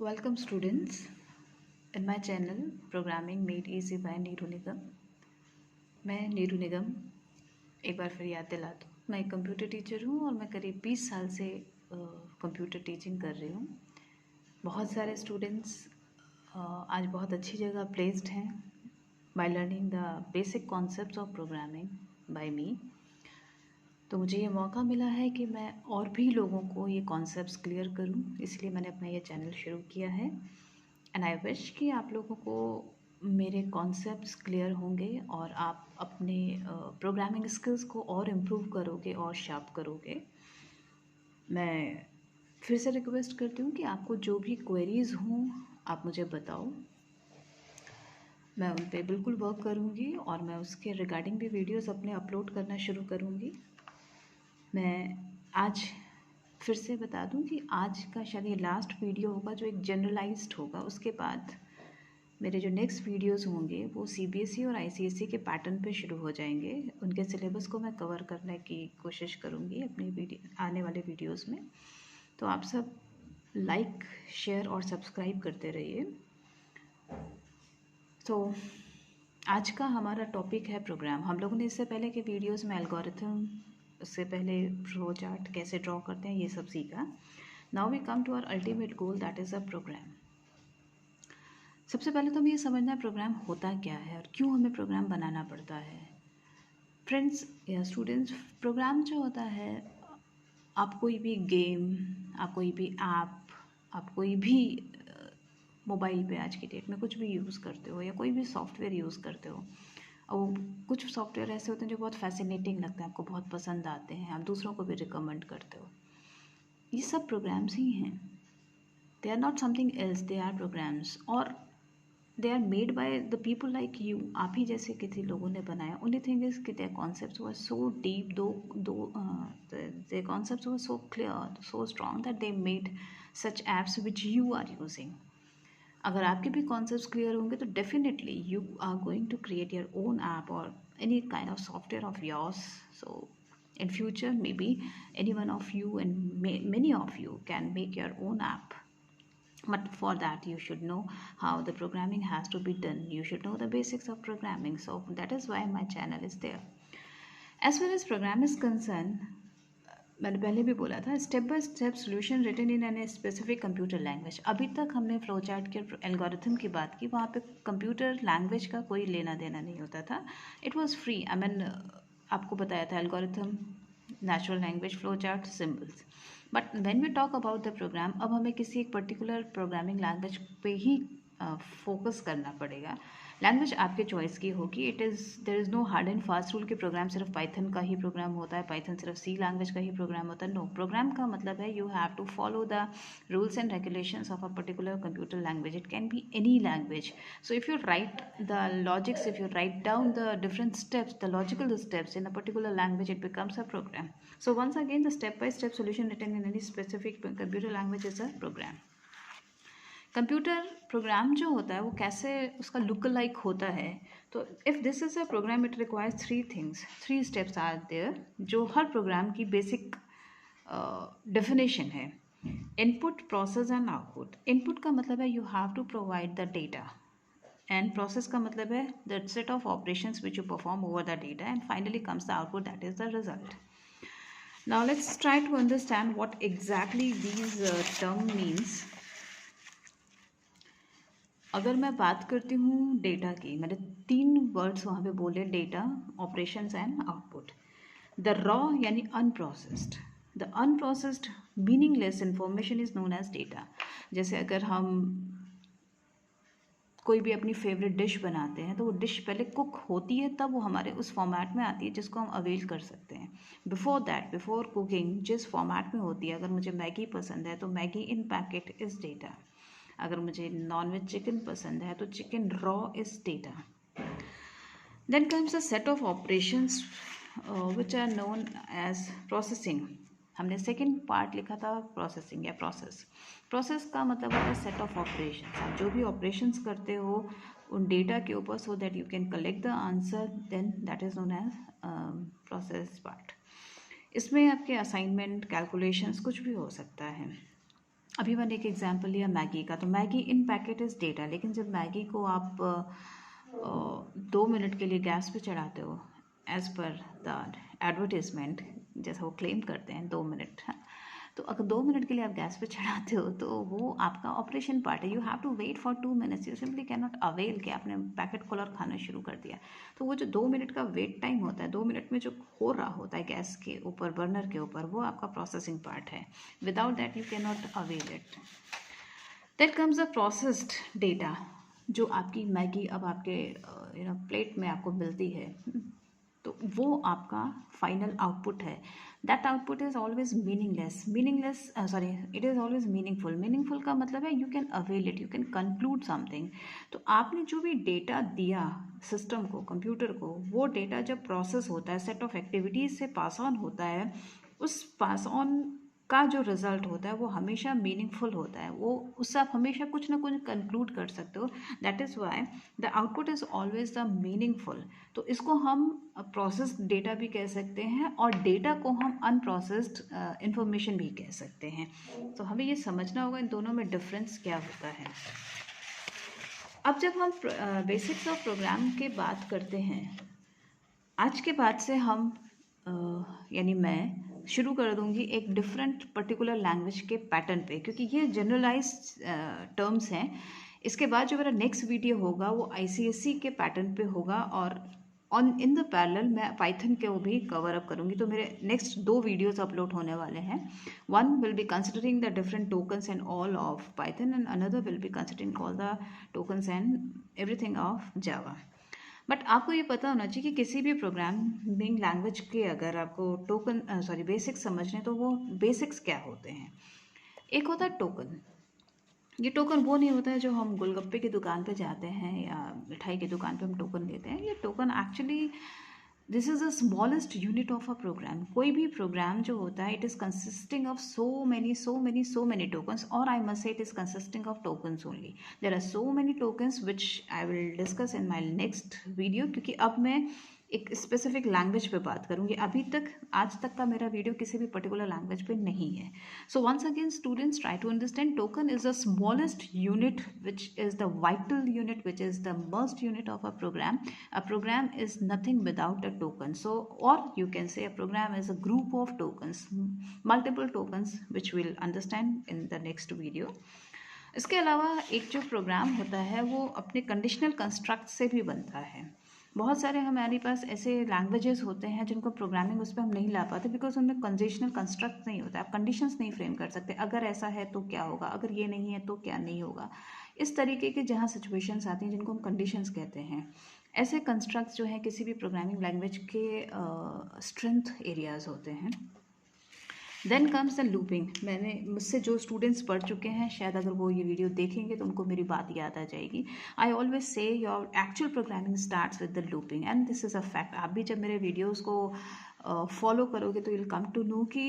Welcome students in my channel Programming Made Easy by Neeru निगम। मैं नीरू निगम एक बार फिर याद दिला दूँ, मैं एक कंप्यूटर टीचर हूँ और मैं करीब 20 साल से कंप्यूटर टीचिंग कर रही हूँ। बहुत सारे स्टूडेंट्स आज बहुत अच्छी जगह प्लेस्ड हैं by learning the basic concepts of programming by me. तो मुझे ये मौका मिला है कि मैं और भी लोगों को ये कॉन्सेप्ट्स क्लियर करूँ, इसलिए मैंने अपना ये चैनल शुरू किया है। एंड आई विश कि आप लोगों को मेरे कॉन्सेप्ट्स क्लियर होंगे और आप अपने प्रोग्रामिंग स्किल्स को और इम्प्रूव करोगे और शार्प करोगे। मैं फिर से रिक्वेस्ट करती हूँ कि आपको जो भी क्वेरीज़ हों आप मुझे बताओ, मैं उन पे बिल्कुल वर्क करूँगी और मैं उसके रिगार्डिंग भी वीडियोस अपने अपलोड करना शुरू करूँगी। मैं आज फिर से बता दूं कि आज का शायद ये लास्ट वीडियो होगा जो एक जनरलाइज्ड होगा। उसके बाद मेरे जो नेक्स्ट वीडियोस होंगे वो सीबीएसई और आईसीएसई के पैटर्न पे शुरू हो जाएंगे। उनके सिलेबस को मैं कवर करने की कोशिश करूँगी अपनी आने वाले वीडियोस में। तो आप सब लाइक, शेयर और सब्सक्राइब करते रहिए। तो आज का हमारा टॉपिक है प्रोग्राम। हम लोगों ने इससे पहले के वीडियोस में एल्गोरिथम, उससे पहले फ्लो चार्ट कैसे ड्रॉ करते हैं, ये सब सीखा। Now we come to our ultimate goal, that is a program. सबसे पहले तो हमें ये समझना है प्रोग्राम होता क्या है और क्यों हमें प्रोग्राम बनाना पड़ता है। फ्रेंड्स या स्टूडेंट्स, प्रोग्राम जो होता है, आप कोई भी गेम, आप कोई भी ऐप, आप कोई भी मोबाइल पे आज की डेट में कुछ भी यूज़ करते हो या कोई भी सॉफ्टवेयर यूज़ करते हो, और कुछ सॉफ्टवेयर ऐसे होते हैं जो बहुत फैसिनेटिंग लगते हैं, आपको बहुत पसंद आते हैं, आप दूसरों को भी रिकमेंड करते हो। ये सब प्रोग्राम्स ही हैं। They are not something else, they are programs और they are made by the people like you. आप ही जैसे किसी लोगों ने बनाया। ओनली थिंग इज कि their concepts were so deep, their concepts were so clear, so strong that they made such apps which you are using. अगर आपके भी कॉन्सेप्ट्स क्लियर होंगे तो definitely you are going to create your own app और any kind of software of yours. So in future maybe any one of you and many of you can make your own app, but for that you should know how the programming has to be done. You should know the basics of programming, so that is why my channel is there. As far as program is concerned, मैंने पहले भी बोला था, step by step solution written in an specific computer language. अभी तक हमने flow chart के algorithm की बात की, वहाँ पे कंप्यूटर लैंग्वेज का कोई लेना देना नहीं होता था। It was free. I mean आपको बताया था algorithm, natural language, flow chart, symbols. But when we talk about the program, अब हमें किसी एक पर्टिकुलर प्रोग्रामिंग लैंग्वेज पे ही फोकस करना पड़ेगा। लैंग्वेज आपके चॉइस की होगी। There is no hard and fast rule कि प्रोग्राम सिर्फ पाइथन का ही प्रोग्राम होता है, पाइथन सिर्फ सी लैंग्वेज का ही प्रोग्राम होता है। नो, प्रोग्राम का मतलब है you have to follow the rules and regulations of a particular computer language. It can be any language. So if you write the logics, if you write down the different steps, the logical steps in a particular language, it becomes a program. So once again, the step-by-step solution written in any specific computer language is a program. Computer program जो होता है वो कैसे उसका look like होता है, तो if this is a program it requires three things, three steps are there, जो हर प्रोग्राम की बेसिक डेफिनेशन है। Input, process and output. Input का मतलब है you have to provide the data, and process का मतलब है the set of operations which you perform over the data, and finally comes the output, that is the result. Now let's try to understand what exactly these term means. अगर मैं बात करती हूँ data की, मैंने तीन वर्ड्स वहाँ पे बोले, data, operations and output. The raw यानी unprocessed, the unprocessed meaningless information is known as data. जैसे अगर हम कोई भी अपनी फेवरेट डिश बनाते हैं तो वो डिश पहले कुक होती है, तब वो हमारे उस फॉर्मेट में आती है जिसको हम अवेल कर सकते हैं. बिफोर दैट, बिफोर कुकिंग जिस फॉर्मेट में होती है, अगर मुझे मैगी पसंद है तो Maggi in packet is data. अगर मुझे नॉनवेज चिकन पसंद है तो chicken raw is data. Then comes a set of operations which are known as processing. हमने सेकेंड पार्ट लिखा था प्रोसेसिंग या प्रोसेस. प्रोसेस का मतलब होता है सेट ऑफ ऑपरेशंस. आप जो भी ऑपरेशंस करते हो उन डेटा के ऊपर, so that you can collect the answer, then that is known as process part. इसमें आपके असाइनमेंट, कैलकुलेशंस कुछ भी हो सकता है. अभी मैंने एक एग्जांपल लिया मैगी का, तो Maggi in packet is data, लेकिन जब मैगी को आप 2 मिनट के लिए गैस पे चढ़ाते हो एज पर द एडवर्टीजमेंट, जैसा वो क्लेम करते हैं 2 मिनट, तो अगर 2 मिनट के लिए आप गैस पे चढ़ाते हो तो वो आपका ऑपरेशन पार्ट है। You have to wait for 2 minutes, you simply can not avail कि आपने पैकेट खोला और खाना शुरू कर दिया। तो वो जो 2 मिनट का वेट टाइम होता है, 2 मिनट में जो हो रहा होता है गैस के ऊपर, बर्नर के ऊपर, वो आपका प्रोसेसिंग पार्ट है। Without that you can not avail it. Then comes the processed data, जो आपकी मैगी अब आपके प्लेट में आपको मिलती है, तो वो आपका फाइनल आउटपुट है। That output is always meaningless sorry, it is always meaningful. Meaningful का मतलब है you can avail it, you can conclude something. तो आपने जो भी डेटा दिया सिस्टम को, कंप्यूटर को, वो डेटा जब प्रोसेस होता है, सेट ऑफ एक्टिविटीज़ से पास ऑन होता है, उस पास ऑन का जो रिजल्ट होता है वो हमेशा मीनिंगफुल होता है। वो उससे आप हमेशा कुछ ना कुछ कंक्लूड कर सकते हो। That is why the output is always the meaningful. तो इसको हम प्रोसेस्ड डेटा भी कह सकते हैं, और डेटा को हम अनप्रोसेस्ड इंफॉर्मेशन भी कह सकते हैं। तो हमें ये समझना होगा इन दोनों में डिफरेंस क्या होता है। अब जब हम बेसिक्स ऑफ प्रोग्राम की बात करते हैं, आज के बाद से हम यानी मैं शुरू कर दूंगी एक डिफरेंट पर्टिकुलर लैंग्वेज के पैटर्न पे, क्योंकि ये जनरलाइज टर्म्स हैं। इसके बाद जो मेरा नेक्स्ट वीडियो होगा वो आईसीएसई के पैटर्न पे होगा, और इन द पैरेलल मैं पाइथन को भी कवर अप करूंगी। तो मेरे नेक्स्ट 2 वीडियोस अपलोड होने वाले हैं। One will be considering the different tokens and all of Python, and another will be considering all the tokens and everything of Java. But आपको ये पता होना चाहिए कि किसी भी प्रोग्रामिंग लैंग्वेज के अगर आपको बेसिक्स समझने, तो वो बेसिक्स क्या होते हैं। एक होता है टोकन। ये टोकन वो नहीं होता है जो हम गोलगप्पे की दुकान पे जाते हैं या मिठाई की दुकान पे हम टोकन लेते हैं। ये token actually this is the smallest unit of a program. कोई भी प्रोग्राम जो होता है, it is consisting of so many tokens, or I must say it is consisting of tokens only. There are so many tokens which I will discuss in my next video, क्योंकि अब मैं एक specific language पे बात करूंगी। अभी तक आज तक का मेरा वीडियो किसी भी पर्टिकुलर लैंग्वेज पे नहीं है। So once again students, try to understand token is the smallest unit which is the vital unit which is the must unit of a program. A program is nothing without a token. So, or you can say a program is a group of tokens, multiple tokens, which we'll understand in the next video. इसके अलावा एक जो programme होता है वो अपने conditional construct से भी बनता है। बहुत सारे हमारे पास ऐसे लैंग्वेजेस होते हैं जिनको प्रोग्रामिंग उस पर हम नहीं ला पाते, बिकॉज उनमें कंडीशनल कंस्ट्रक्ट नहीं होता। आप कंडीशंस नहीं फ्रेम कर सकते, अगर ऐसा है तो क्या होगा, अगर ये नहीं है तो क्या नहीं होगा। इस तरीके के जहाँ सिचुएशंस आती हैं जिनको हम कंडीशंस कहते हैं, ऐसे कंस्ट्रक्ट्स जो हैं किसी भी प्रोग्रामिंग लैंग्वेज के स्ट्रेंथ एरियाज होते हैं। Then comes the looping. मैंने मुझसे जो स्टूडेंट्स पढ़ चुके हैं, शायद अगर वो ये वीडियो देखेंगे तो उनको मेरी बात याद आ जाएगी। I always say your actual programming starts with the looping, and this is a fact. आप भी जब मेरे वीडियोज़ को फॉलो करोगे तो विल कम टू नो कि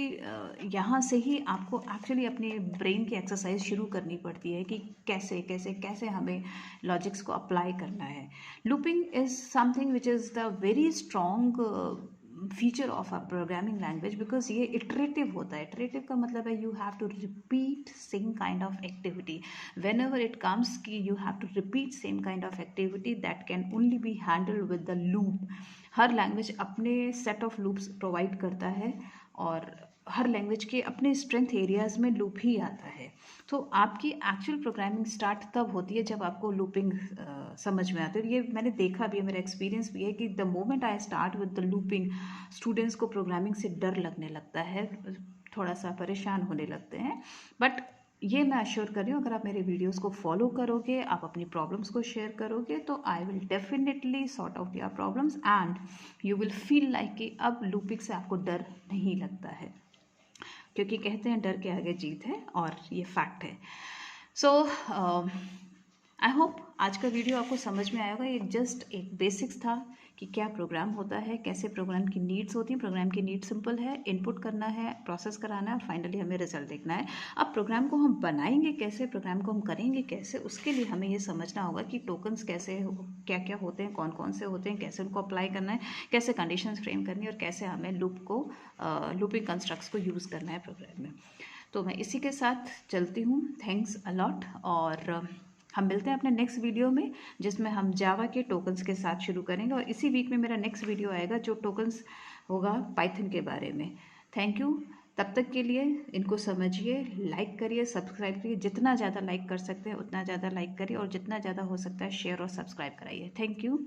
यहाँ से ही आपको एक्चुअली अपने ब्रेन की एक्सरसाइज शुरू करनी पड़ती है कि कैसे कैसे कैसे हमें लॉजिक्स को अप्लाई करना है। Looping is something which is the very strong feature of a programming language, because ये इटरेटिव होता है। इटरेटिव का मतलब है you have to repeat same kind of activity whenever it comes, कि you have to repeat same kind of activity that can only be handled with the loop. हर language अपने set of loops provide करता है, और हर language के अपने strength areas में लूप ही आता है। तो आपकी एक्चुअल प्रोग्रामिंग स्टार्ट तब होती है जब आपको लूपिंग समझ में आती है। ये मैंने देखा भी है, मेरा एक्सपीरियंस भी है कि the moment I start with the looping, students को प्रोग्रामिंग से डर लगने लगता है, थोड़ा सा परेशान होने लगते हैं। बट ये मैं अश्योर कर रही हूँ, अगर आप मेरे वीडियोस को फॉलो करोगे, आप अपनी प्रॉब्लम्स को शेयर करोगे, तो I will definitely sort out your problems, and you will feel like कि अब लूपिंग से आपको डर नहीं लगता है, क्योंकि कहते हैं डर के आगे जीत है, और ये फैक्ट है। सो आई होप आज का वीडियो आपको समझ में आएगा। ये जस्ट एक बेसिक्स था कि क्या प्रोग्राम होता है, कैसे प्रोग्राम की नीड्स होती हैं। प्रोग्राम की नीड सिंपल है, इनपुट करना है, प्रोसेस कराना है, और फाइनली हमें रिजल्ट देखना है। अब प्रोग्राम को हम बनाएंगे कैसे, प्रोग्राम को हम करेंगे कैसे, उसके लिए हमें ये समझना होगा कि टोकन्स कैसे क्या क्या होते हैं, कौन कौन से होते हैं, कैसे उनको अप्लाई करना है, कैसे कंडीशंस फ्रेम करनी है, और कैसे हमें लूपिंग कंस्ट्रक्ट्स को यूज़ करना है प्रोग्राम में। तो मैं इसी के साथ चलती हूँ। थैंक्स अलॉट, और हम मिलते हैं अपने नेक्स्ट वीडियो में, जिसमें हम जावा के टोकन्स के साथ शुरू करेंगे। और इसी वीक में मेरा नेक्स्ट वीडियो आएगा जो टोकन्स होगा पाइथन के बारे में। Thank you. तब तक के लिए इनको समझिए, लाइक करिए, सब्सक्राइब करिए। जितना ज़्यादा लाइक कर सकते हैं उतना ज़्यादा लाइक करिए, और जितना ज़्यादा हो सकता है शेयर और सब्सक्राइब कराइए। Thank you.